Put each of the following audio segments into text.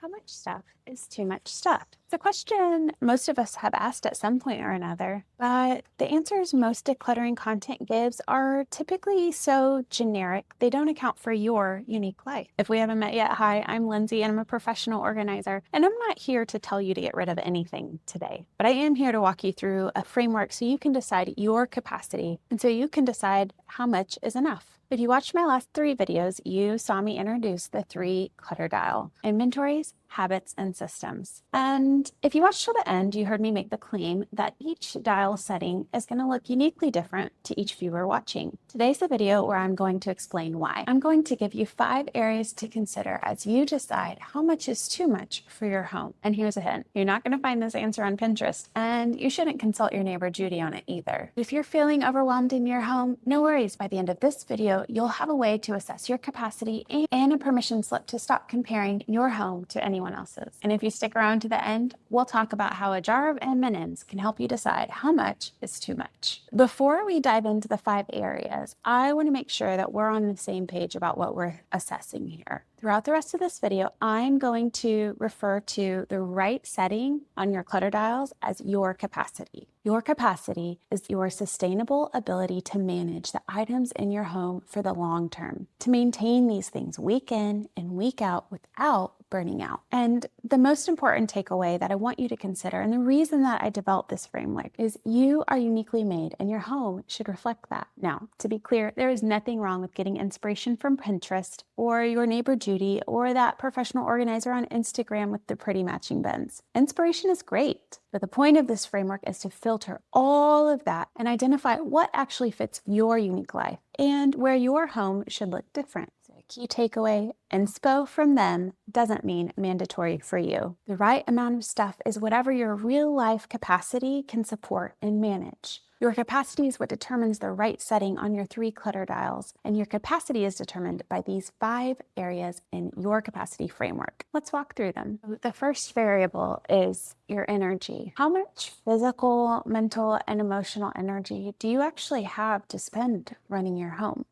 How much stuff is too much stuff? It's a question most of us have asked at some point or another, but the answers most decluttering content gives are typically so generic, they don't account for your unique life. If we haven't met yet, hi, I'm Lindsay and I'm a professional organizer, and I'm not here to tell you to get rid of anything today, but I am here to walk you through a framework so you can decide your capacity and so you can decide how much is enough. If you watched my last 3 videos, you saw me introduce the 3 clutter dial: inventories, habits, and systems. And if you watched till the end, you heard me make the claim that each dial setting is going to look uniquely different to each viewer watching. Today's the video where I'm going to explain why. I'm going to give you 5 areas to consider as you decide how much is too much for your home. And here's a hint: you're not going to find this answer on Pinterest, and you shouldn't consult your neighbor Judy on it either. If you're feeling overwhelmed in your home, no worries. By the end of this video, you'll have a way to assess your capacity and a permission slip to stop comparing your home to anyone else's. And if you stick around to the end, we'll talk about how a jar of M&Ms can help you decide how much is too much. Before we dive into the 5 areas, I want to make sure that we're on the same page about what we're assessing here. Throughout the rest of this video, I'm going to refer to the right setting on your clutter dials as your capacity. Your capacity is your sustainable ability to manage the items in your home for the long term, to maintain these things week in and week out without burning out. And the most important takeaway that I want you to consider, and the reason that I developed this framework, is you are uniquely made and your home should reflect that. Now, to be clear, there is nothing wrong with getting inspiration from Pinterest or your neighbor Judy or that professional organizer on Instagram with the pretty matching bins. Inspiration is great, but the point of this framework is to filter all of that and identify what actually fits your unique life and where your home should look different. Key takeaway: inspo from them doesn't mean mandatory for you. The right amount of stuff is whatever your real life capacity can support and manage. Your capacity is what determines the right setting on your 3 clutter dials, and your capacity is determined by these 5 areas in your capacity framework. Let's walk through them. The first variable is your energy. How much physical, mental, and emotional energy do you actually have to spend running your home?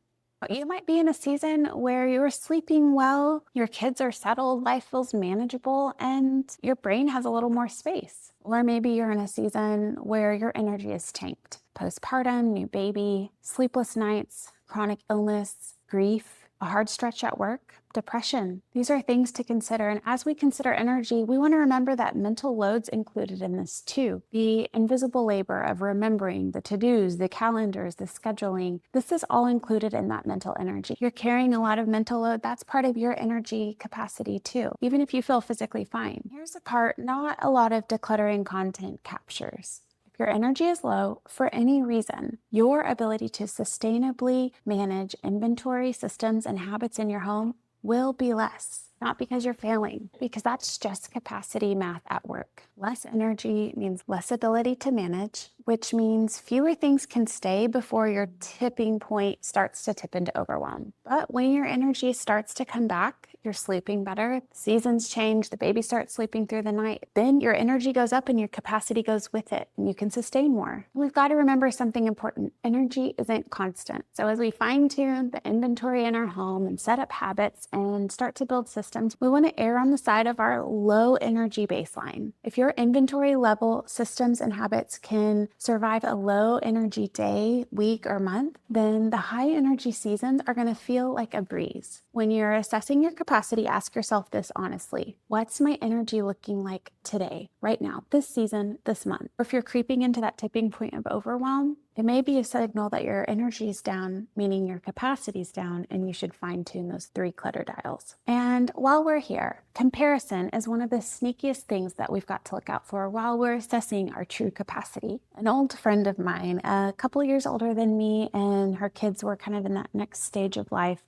You might be in a season where you're sleeping well, your kids are settled, life feels manageable, and your brain has a little more space. Or maybe you're in a season where your energy is tanked. Postpartum, new baby, sleepless nights, chronic illness, grief, a hard stretch at work, depression. These are things to consider. And as we consider energy, we want to remember that mental load's included in this too. The invisible labor of remembering, the to-dos, the calendars, the scheduling, this is all included in that mental energy. You're carrying a lot of mental load. That's part of your energy capacity too, even if you feel physically fine. Here's the part not a lot of decluttering content captures. If your energy is low for any reason, your ability to sustainably manage inventory, systems, and habits in your home will be less. Not because you're failing, because that's just capacity math at work. Less energy means less ability to manage, which means fewer things can stay before your tipping point starts to tip into overwhelm. But when your energy starts to come back, you're sleeping better, seasons change, the baby starts sleeping through the night, then your energy goes up and your capacity goes with it, and you can sustain more. We've got to remember something important: energy isn't constant. So as we fine-tune the inventory in our home and set up habits and start to build systems, we want to err on the side of our low energy baseline. If your inventory level, systems, and habits can survive a low energy day, week, or month, then the high energy seasons are going to feel like a breeze. When you're assessing your capacity, ask yourself this honestly: what's my energy looking like today, right now, this season, this month? Or if you're creeping into that tipping point of overwhelm, it may be a signal that your energy is down, meaning your capacity is down, and you should fine-tune those 3 clutter dials. And while we're here, comparison is one of the sneakiest things that we've got to look out for while we're assessing our true capacity. An old friend of mine, a couple years older than me, and her kids were kind of in that next stage of life,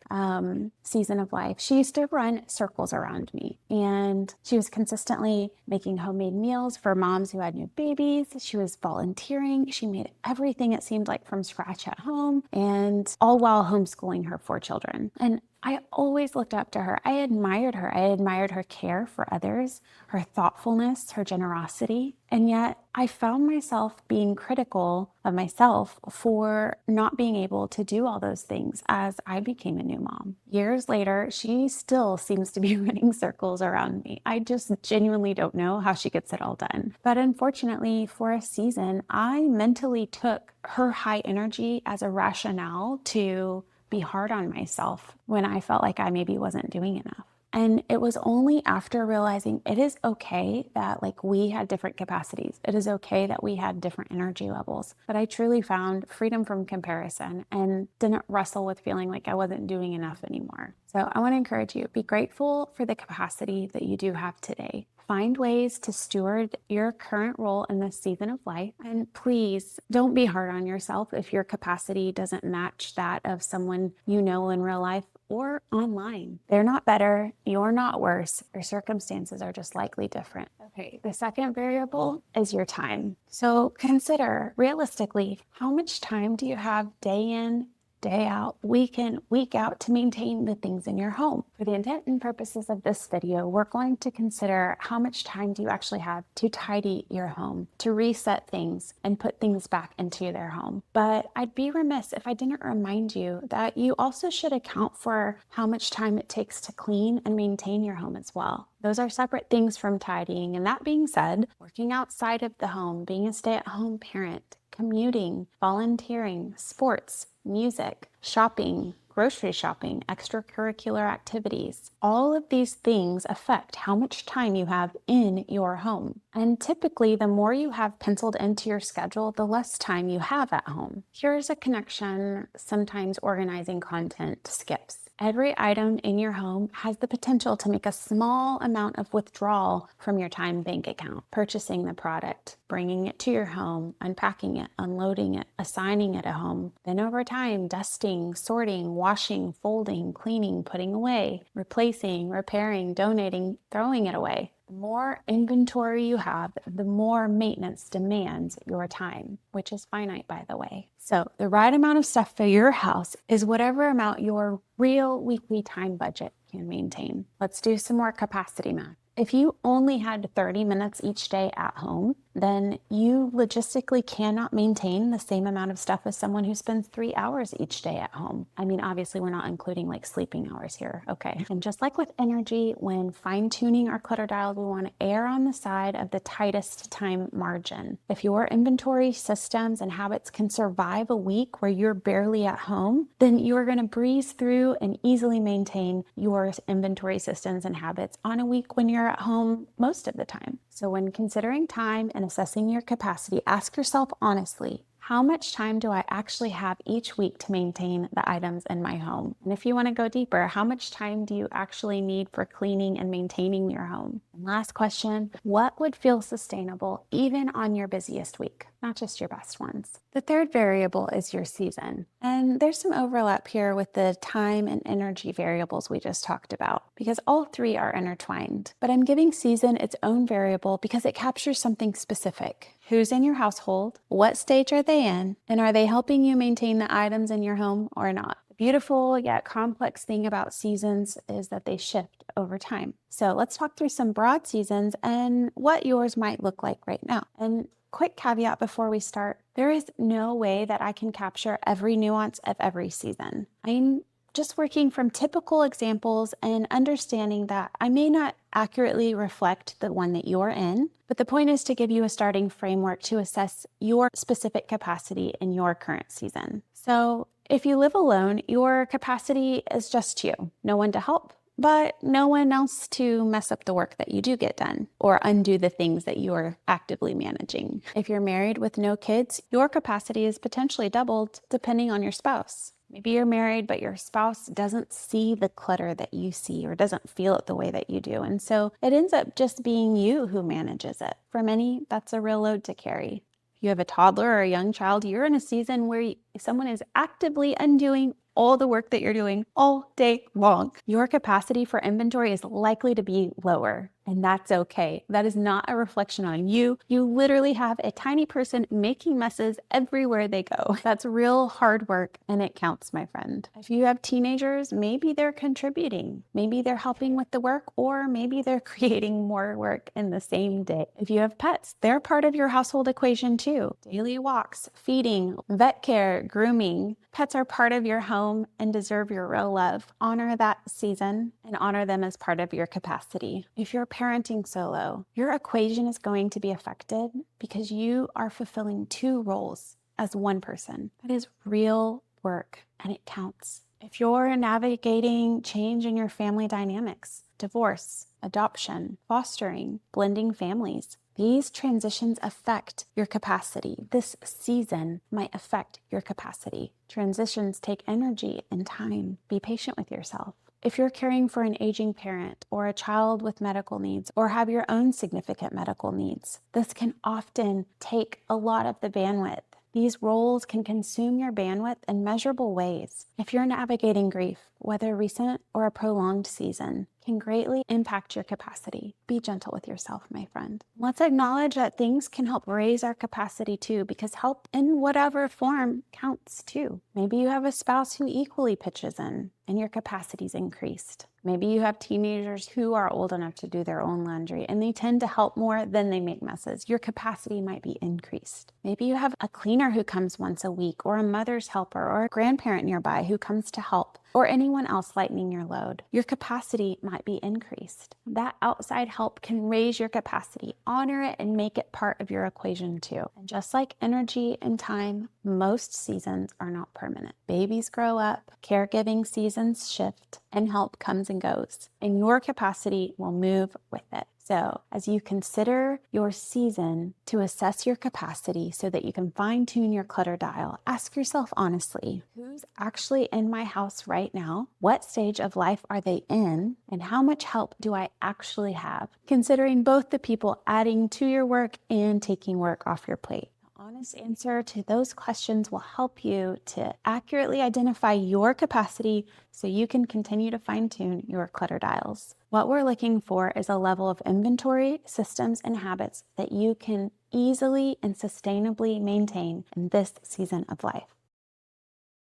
season of life, she used to run circles around me. And she was consistently making homemade meals for moms who had new babies. She was volunteering. She made everything, it seemed like, from scratch at home, and all while homeschooling her 4 children. And I always looked up to her. I admired her. I admired her care for others, her thoughtfulness, her generosity. And yet I found myself being critical of myself for not being able to do all those things as I became a new mom. Years later, she still seems to be running circles around me. I just genuinely don't know how she gets it all done. But unfortunately, for a season, I mentally took her high energy as a rationale to be hard on myself when I felt like I maybe wasn't doing enough. And it was only after realizing it is okay that we had different capacities. It is okay that we had different energy levels. But I truly found freedom from comparison and didn't wrestle with feeling like I wasn't doing enough anymore. So I want to encourage you, be grateful for the capacity that you do have today. Find ways to steward your current role in this season of life. And please don't be hard on yourself if your capacity doesn't match that of someone you know in real life or online. They're not better, you're not worse. Your circumstances are just likely different. Okay, the second variable is your time. So consider realistically, how much time do you have day in, day out, week in, week out to maintain the things in your home? For the intent and purposes of this video, we're going to consider how much time do you actually have to tidy your home, to reset things and put things back into their home. But I'd be remiss if I didn't remind you that you also should account for how much time it takes to clean and maintain your home as well. Those are separate things from tidying. And that being said, working outside of the home, being a stay-at-home parent, commuting, volunteering, sports, music, shopping, grocery shopping, extracurricular activities. All of these things affect how much time you have in your home. And typically, the more you have penciled into your schedule, the less time you have at home. Here's a connection sometimes organizing content skips. Every item in your home has the potential to make a small amount of withdrawal from your time bank account. Purchasing the product, bringing it to your home, unpacking it, unloading it, assigning it a home. Then over time, dusting, sorting, washing, folding, cleaning, putting away, replacing, repairing, donating, throwing it away. The more inventory you have, the more maintenance demands your time, which is finite, by the way. So the right amount of stuff for your house is whatever amount your real weekly time budget can maintain. Let's do some more capacity math. If you only had 30 minutes each day at home, then you logistically cannot maintain the same amount of stuff as someone who spends 3 hours each day at home. I mean, obviously we're not including sleeping hours here, okay? And just like with energy, when fine-tuning our clutter dials, we want to err on the side of the tightest time margin. If your inventory systems and habits can survive a week where you're barely at home, then you are going to breeze through and easily maintain your inventory systems and habits on a week when you're at home most of the time. So when considering time and assessing your capacity, ask yourself honestly, how much time do I actually have each week to maintain the items in my home? And if you want to go deeper, how much time do you actually need for cleaning and maintaining your home? And last question, what would feel sustainable even on your busiest week, not just your best ones? The third variable is your season. And there's some overlap here with the time and energy variables we just talked about, because all three are intertwined. But I'm giving season its own variable because it captures something specific. Who's in your household? What stage are they in? And are they helping you maintain the items in your home or not? The beautiful yet complex thing about seasons is that they shift over time. So let's talk through some broad seasons and what yours might look like right now. And quick caveat before we start, there is no way that I can capture every nuance of every season. I'm just working from typical examples and understanding that I may not accurately reflect the one that you're in, but the point is to give you a starting framework to assess your specific capacity in your current season. So if you live alone, your capacity is just you, no one to help, but no one else to mess up the work that you do get done or undo the things that you're actively managing. If you're married with no kids, your capacity is potentially doubled depending on your spouse. Maybe you're married, but your spouse doesn't see the clutter that you see or doesn't feel it the way that you do. And so it ends up just being you who manages it. For many, that's a real load to carry. If you have a toddler or a young child, you're in a season where someone is actively undoing all the work that you're doing all day long. Your capacity for inventory is likely to be lower. And that's okay. That is not a reflection on you. You literally have a tiny person making messes everywhere they go. That's real hard work and it counts, my friend. If you have teenagers, maybe they're contributing. Maybe they're helping with the work, or maybe they're creating more work in the same day. If you have pets, they're part of your household equation too. Daily walks, feeding, vet care, grooming. Pets are part of your home and deserve your real love. Honor that season and honor them as part of your capacity. If you're parenting solo, your equation is going to be affected because you are fulfilling two roles as one person. That is real work and it counts. If you're navigating change in your family dynamics, divorce, adoption, fostering, blending families, these transitions affect your capacity. This season might affect your capacity. Transitions take energy and time. Be patient with yourself. If you're caring for an aging parent or a child with medical needs or have your own significant medical needs, this can often take a lot of the bandwidth. These roles can consume your bandwidth in measurable ways. If you're navigating grief, whether recent or a prolonged season, can greatly impact your capacity. Be gentle with yourself, my friend. Let's acknowledge that things can help raise our capacity too, because help in whatever form counts too. Maybe you have a spouse who equally pitches in and your capacity's increased. Maybe you have teenagers who are old enough to do their own laundry and they tend to help more than they make messes. Your capacity might be increased. Maybe you have a cleaner who comes once a week, or a mother's helper, or a grandparent nearby who comes to help, or anyone else lightening your load. Your capacity might be increased. That outside help can raise your capacity. Honor it and make it part of your equation too. And just like energy and time, most seasons are not permanent. Babies grow up, caregiving seasons shift, and help comes and goes, and your capacity will move with it. So as you consider your season to assess your capacity so that you can fine-tune your clutter dial, ask yourself honestly, who's actually in my house right now? What stage of life are they in? And how much help do I actually have? Considering both the people adding to your work and taking work off your plate. Honest answer to those questions will help you to accurately identify your capacity so you can continue to fine-tune your clutter dials. What we're looking for is a level of inventory, systems, and habits that you can easily and sustainably maintain in this season of life.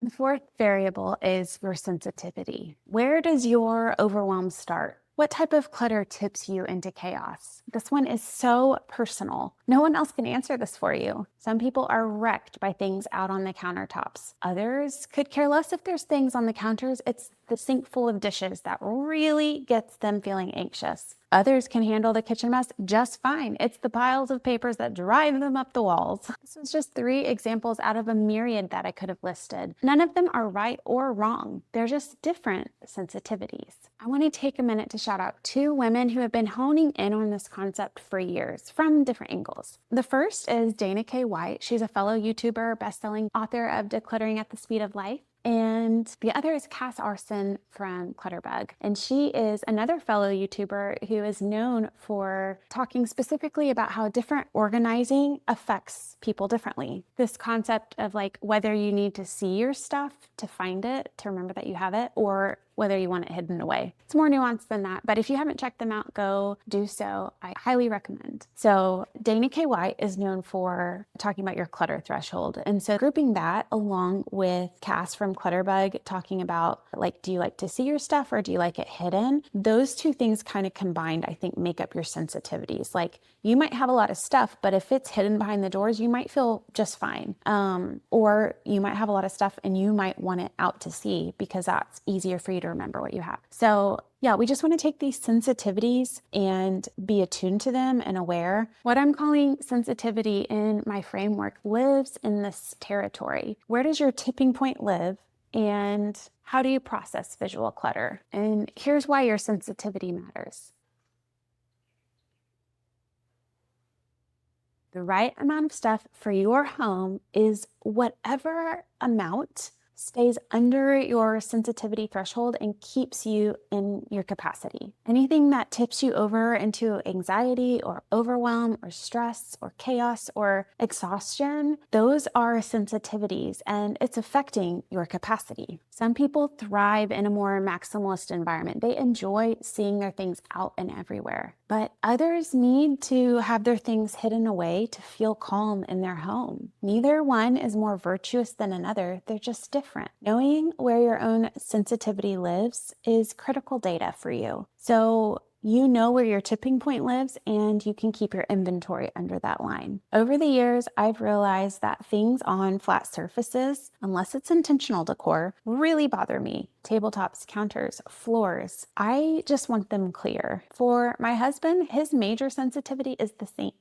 The fourth variable is your sensitivity. Where does your overwhelm start? What type of clutter tips you into chaos? This one is so personal. No one else can answer this for you. Some people are wrecked by things out on the countertops. Others could care less if there's things on the counters. It's the sink full of dishes that really gets them feeling anxious. Others can handle the kitchen mess just fine. It's the piles of papers that drive them up the walls. This was just 3 examples out of a myriad that I could have listed. None of them are right or wrong. They're just different sensitivities. I want to take a minute to shout out 2 women who have been honing in on this concept for years from different angles. The first is Dana K. White. She's a fellow YouTuber, best-selling author of Decluttering at the Speed of Life. And the other is Cass Arson from Clutterbug. And she is another fellow YouTuber who is known for talking specifically about how different organizing affects people differently. This concept of like whether you need to see your stuff to find it, to remember that you have it, or whether you want it hidden away. It's more nuanced than that, but if you haven't checked them out, go do so. I highly recommend. So Dana K. White is known for talking about your clutter threshold. And so grouping that along with Cass from Clutterbug talking about like, do you like to see your stuff or do you like it hidden? Those 2 things kind of combined, I think, make up your sensitivities. Like you might have a lot of stuff, but if it's hidden behind the doors, you might feel just fine. Or you might have a lot of stuff and you might want it out to sea because that's easier for you to remember what you have. So yeah, we just want to take these sensitivities and be attuned to them and aware. What I'm calling sensitivity in my framework lives in this territory. Where does your tipping point live? And how do you process visual clutter? And here's why your sensitivity matters. The right amount of stuff for your home is whatever amount stays under your sensitivity threshold and keeps you in your capacity. Anything that tips you over into anxiety or overwhelm or stress or chaos or exhaustion, those are sensitivities and it's affecting your capacity. Some people thrive in a more maximalist environment. They enjoy seeing their things out and everywhere. but others need to have their things hidden away to feel calm in their home. Neither one is more virtuous than another, they're just different. Knowing where your own sensitivity lives is critical data for you. So you know where your tipping point lives, and you can keep your inventory under that line. Over the years, I've realized that things on flat surfaces, unless it's intentional decor, really bother me. Tabletops, counters, floors. I just want them clear. For my husband, his major sensitivity is the sink.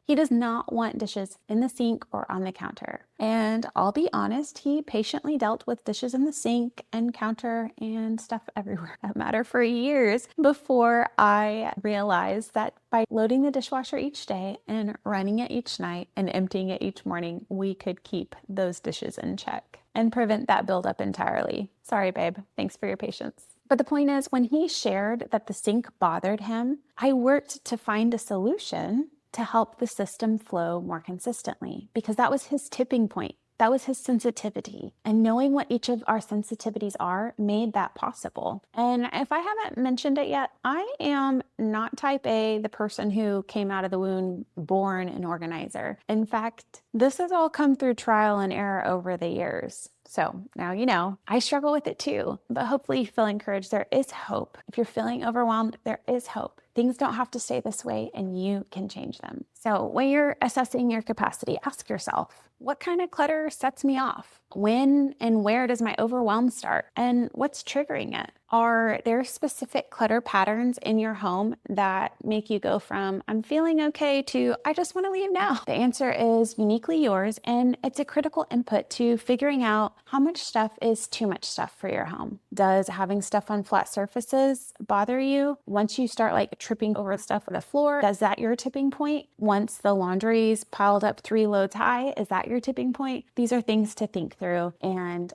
He does not want dishes in the sink or on the counter. And I'll be honest, he patiently dealt with dishes in the sink and counter and stuff everywhere that matter for years before I realized that by loading the dishwasher each day and running it each night and emptying it each morning, we could keep those dishes in check and prevent that buildup entirely. Sorry, babe. Thanks for your patience. But the point is, when he shared that the sink bothered him, I worked to find a solution to help the system flow more consistently, because that was his tipping point. That was his sensitivity. And knowing what each of our sensitivities are made that possible. And if I haven't mentioned it yet, I am not type A, the person who came out of the womb born an organizer. In fact, this has all come through trial and error over the years. So now you know, I struggle with it too, but hopefully you feel encouraged. There is hope. If you're feeling overwhelmed, there is hope. Things don't have to stay this way, and you can change them. So when you're assessing your capacity, ask yourself, what kind of clutter sets me off? When and where does my overwhelm start? And what's triggering it? Are there specific clutter patterns in your home that make you go from, I'm feeling okay, to, I just want to leave now? The answer is uniquely yours, and it's a critical input to figuring out how much stuff is too much stuff for your home. Does having stuff on flat surfaces bother you? Once you start like tripping over stuff on the floor, is that your tipping point? Once the laundry's piled up 3 loads high, is that your tipping point? These are things to think through, and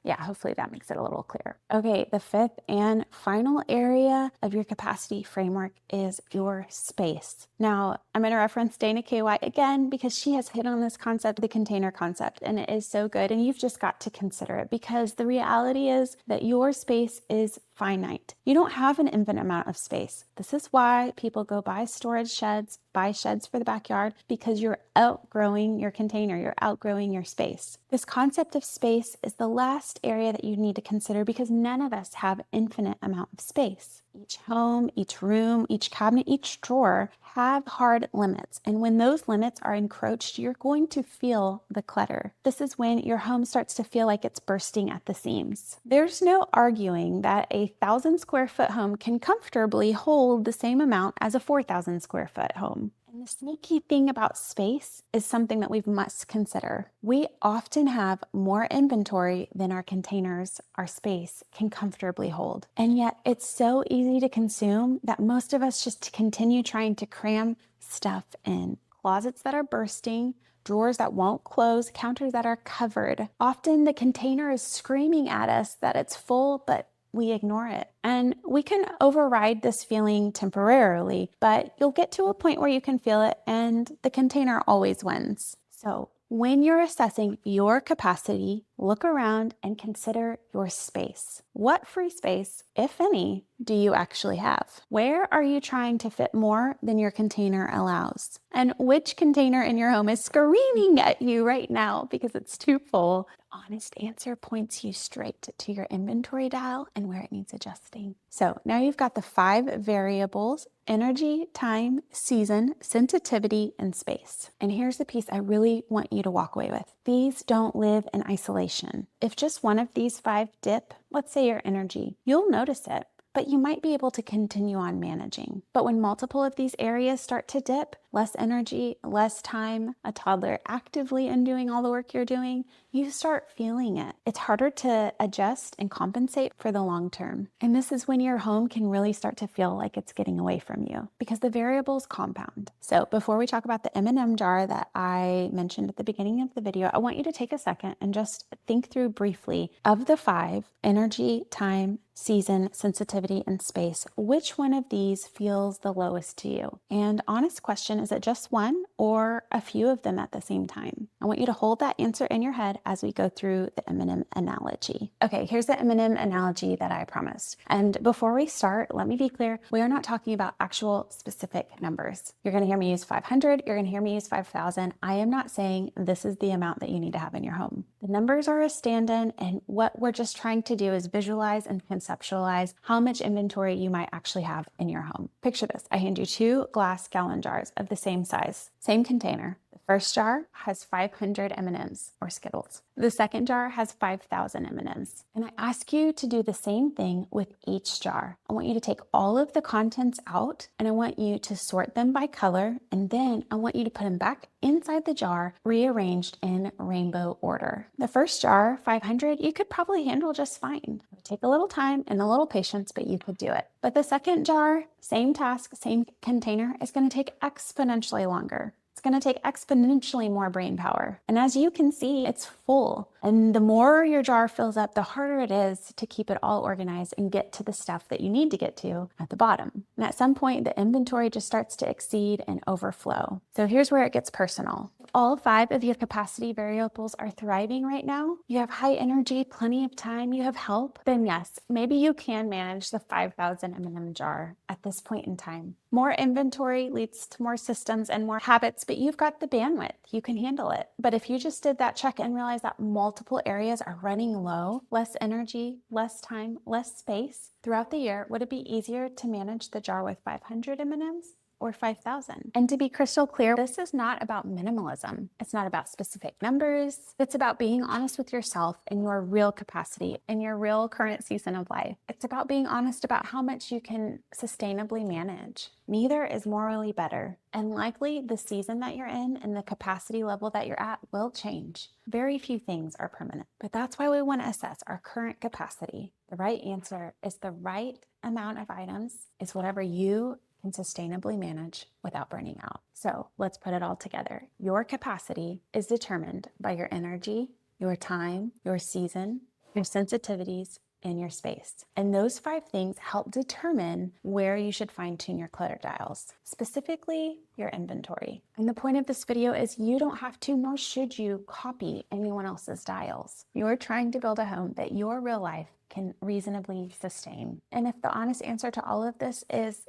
yeah, hopefully that makes it a little clearer. Okay, the fifth and final area of your capacity framework is your space. Now, I'm going to reference Dana K. White again because she has hit on this concept, the container concept, and it is so good. And you've just got to consider it, because the reality is that your space is finite. You don't have an infinite amount of space. This is why people go buy storage sheds, buy sheds for the backyard, because you're outgrowing your container, you're outgrowing your space. This concept of space is the last area that you need to consider, because none of us have infinite amount of space. Each home, each room, each cabinet, each drawer have hard limits. And when those limits are encroached, you're going to feel the clutter. This is when your home starts to feel like it's bursting at the seams. There's no arguing that a 1,000 square foot home can comfortably hold the same amount as a 4,000 square foot home. And the sneaky thing about space is something that we must consider. We often have more inventory than our containers, our space, can comfortably hold. And yet it's so easy to consume that most of us just continue trying to cram stuff in. Closets that are bursting, drawers that won't close, counters that are covered. Often the container is screaming at us that it's full, but we ignore it. And we can override this feeling temporarily, but you'll get to a point where you can feel it, and the container always wins. So when you're assessing your capacity, look around and consider your space. What free space, if any, do you actually have? Where are you trying to fit more than your container allows? And which container in your home is screaming at you right now because it's too full? The honest answer points you straight to your inventory dial and where it needs adjusting. So now you've got the 5 variables: energy, time, season, sensitivity, and space. And here's the piece I really want you to walk away with. These don't live in isolation. If just one of these 5 dip, let's say your energy, you'll notice it, but you might be able to continue on managing. But when multiple of these areas start to dip, less energy, less time, a toddler actively undoing all the work you're doing, you start feeling it. It's harder to adjust and compensate for the long term. And this is when your home can really start to feel like it's getting away from you, because the variables compound. So before we talk about the M&M jar that I mentioned at the beginning of the video, I want you to take a second and just think through briefly, of the 5, energy, time, season, sensitivity, and space. Which one of these feels the lowest to you? And honest question, is it just one or a few of them at the same time? I want you to hold that answer in your head as we go through the M&M analogy. Okay, here's the M&M analogy that I promised. And before we start, let me be clear, we are not talking about actual specific numbers. You're gonna hear me use 500, you're gonna hear me use 5,000. I am not saying this is the amount that you need to have in your home. The numbers are a stand-in, and what we're just trying to do is visualize and conceptualize how much inventory you might actually have in your home. Picture this. I hand you 2 glass gallon jars of the same size, same container. The first jar has 500 M&Ms or Skittles. The second jar has 5,000 M&Ms. And I ask you to do the same thing with each jar. I want you to take all of the contents out, and I want you to sort them by color, and then I want you to put them back inside the jar, rearranged in rainbow order. The first jar, 500, you could probably handle just fine. It would take a little time and a little patience, but you could do it. But the second jar, same task, same container, is going to take exponentially longer. It's going to take exponentially more brain power. And as you can see, it's full. And the more your jar fills up, the harder it is to keep it all organized and get to the stuff that you need to get to at the bottom. And at some point, the inventory just starts to exceed and overflow. So here's where it gets personal. If all 5 of your capacity variables are thriving right now, you have high energy, plenty of time, you have help, then yes, maybe you can manage the 5,000 M&M jar at this point in time. More inventory leads to more systems and more habits, but you've got the bandwidth. You can handle it. But if you just did that check and realized that multiple areas are running low, less energy, less time, less space throughout the year, would it be easier to manage the jar with 500 M&Ms? Or 5,000. And to be crystal clear, this is not about minimalism. It's not about specific numbers. It's about being honest with yourself and your real capacity and your real current season of life. It's about being honest about how much you can sustainably manage. Neither is morally better. And likely the season that you're in and the capacity level that you're at will change. Very few things are permanent, but that's why we want to assess our current capacity. The right answer is the right amount of items is whatever you can sustainably manage without burning out. So let's put it all together. Your capacity is determined by your energy, your time, your season, your sensitivities, and your space. And those 5 things help determine where you should fine-tune your clutter dials, specifically your inventory. And the point of this video is you don't have to, nor should you, copy anyone else's dials. You're trying to build a home that your real life can reasonably sustain. And if the honest answer to all of this is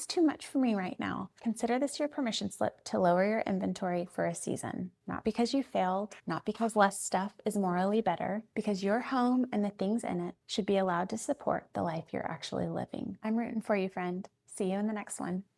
too much for me right now, consider this your permission slip to lower your inventory for a season. Not because you failed, not because less stuff is morally better, because your home and the things in it should be allowed to support the life you're actually living. I'm rooting for you, friend. See you in the next one.